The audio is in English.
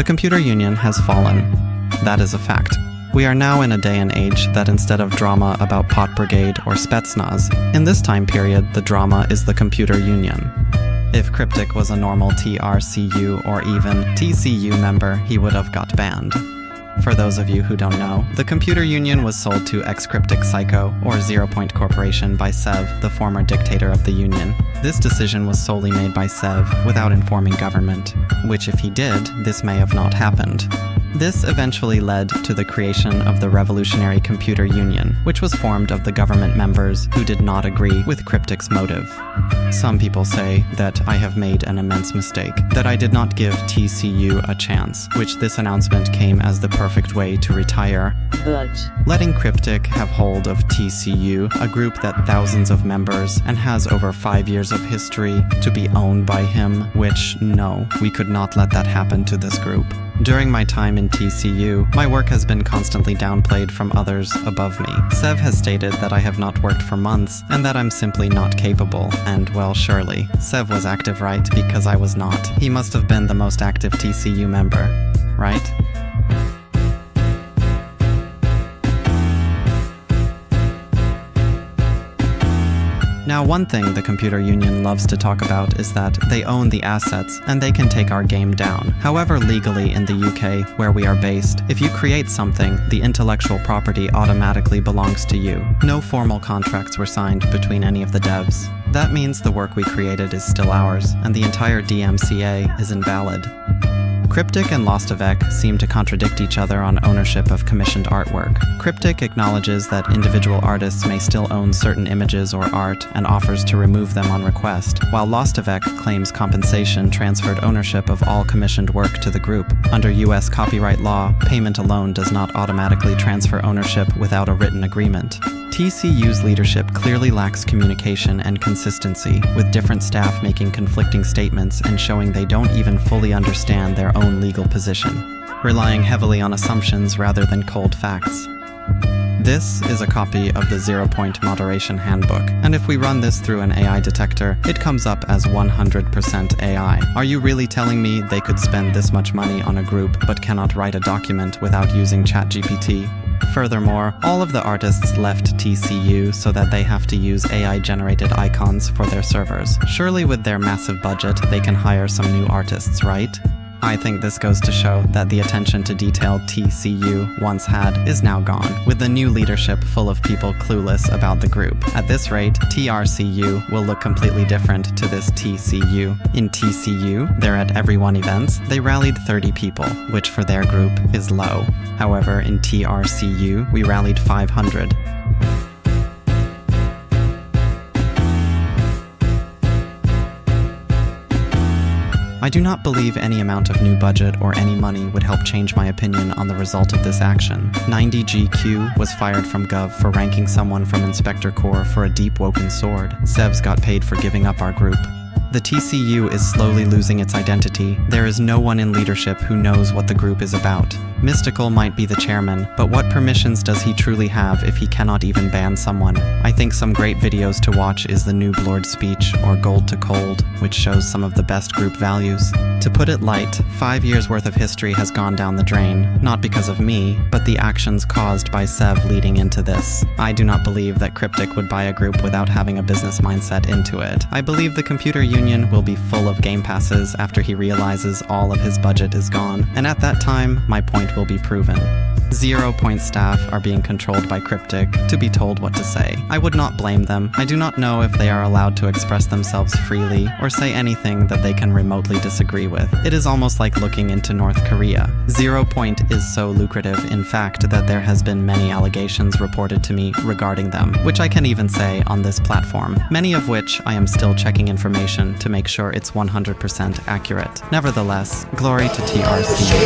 The computer union has fallen. That is a fact. We are now in a day and age that instead of drama about Pot Brigade or Spetsnaz, in this time period the drama is the computer union. If Cryptic was a normal TRCU or even TCU member, he would have got banned. For those of you who don't know, the computer union was sold to ex-Cryptic Psycho, or Zeropoint Corporation, by Sev, the former dictator of the union. This decision was solely made by Sev, without informing government, which if he did, this may have not happened. This eventually led to the creation of the Revolutionary Computer Union, which was formed of the government members who did not agree with Cryptic's motive. Some people say that I have made an immense mistake, that I did not give TCU a chance, which this announcement came as the perfect way to retire. But letting Cryptic have hold of TCU, a group that thousands of members and has over 5 years of history, to be owned by him, which, no, we could not let that happen to this group. During my time in TCU, my work has been constantly downplayed from others above me. Sev has stated that I have not worked for months and that I'm simply not capable, and well, surely, Sev was active, right? Because I was not. He must have been the most active TCU member, right? Now, one thing the computer union loves to talk about is that they own the assets and they can take our game down. However, legally in the UK, where we are based, if you create something, the intellectual property automatically belongs to you. No formal contracts were signed between any of the devs. That means the work we created is still ours, and the entire DMCA is invalid. Cryptic and Lostovec seem to contradict each other on ownership of commissioned artwork. Cryptic acknowledges that individual artists may still own certain images or art and offers to remove them on request, while Lostovec claims compensation transferred ownership of all commissioned work to the group. Under US copyright law, payment alone does not automatically transfer ownership without a written agreement. TCU's leadership clearly lacks communication and consistency, with different staff making conflicting statements and showing they don't even fully understand their own legal position, relying heavily on assumptions rather than cold facts. This is a copy of the Zeropoint Moderation Handbook, and if we run this through an AI detector, it comes up as 100% AI. Are you really telling me they could spend this much money on a group but cannot write a document without using ChatGPT? Furthermore, all of the artists left TCU so that they have to use AI-generated icons for their servers. Surely with their massive budget, they can hire some new artists, right? I think this goes to show that the attention to detail TCU once had is now gone, with the new leadership full of people clueless about the group. At this rate, TRCU will look completely different to this TCU. In TCU, they're at everyone events. They rallied 30 people, which for their group is low. However, in TRCU, we rallied 500. I do not believe any amount of new budget or any money would help change my opinion on the result of this action. 90GQ was fired from Gov for ranking someone from Inspector Corps for a deep woken sword. Sevs got paid for giving up our group. The TCU is slowly losing its identity. There is no one in leadership who knows what the group is about. Mystical might be the chairman, but what permissions does he truly have if he cannot even ban someone? I think some great videos to watch is the Noob Lord speech or Gold to Cold, which shows some of the best group values. To put it light, 5 years worth of history has gone down the drain, not because of me, but the actions caused by Sev leading into this. I do not believe that Cryptic would buy a group without having a business mindset into it. I believe the computer union will be full of game passes after he realizes all of his budget is gone, and at that time, my point will be proven. Zeropoint staff are being controlled by Cryptic to be told what to say. I would not blame them. I do not know if they are allowed to express themselves freely or say anything that they can remotely disagree with. It is almost like looking into North Korea. Zeropoint is so lucrative, in fact, that there has been many allegations reported to me regarding them, which I can even say on this platform, many of which I am still checking information to make sure it's 100% accurate. Nevertheless, glory to TRCU.